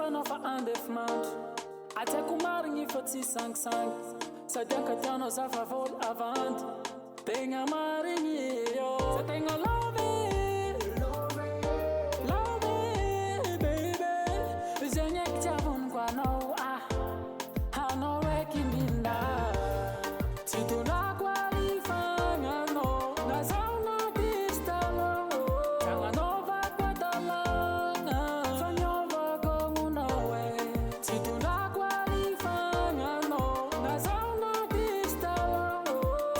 fanao fa andefimandro atiako marigny fa tsy sangisangy sady akatianao zavavoly avandy tegna marigny eo sa tegna love baby zegny eky tiavoniko anao anao eky minda tsy tondrako alifagnanao na zaho na artiste agnanovako adalagna fa niovako agnonao e tsy tondrako alifagnanao na zaho na artiste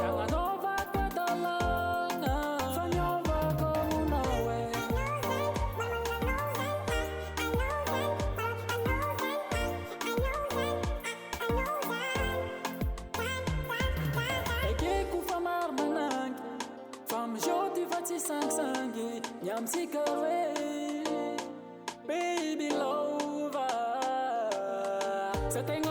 agnanovako adalagna fa niovako agnonao e ekeko fa maro manangy fa mizoty fa tsy sangisangy niamitsika hoe baby lova sa tegna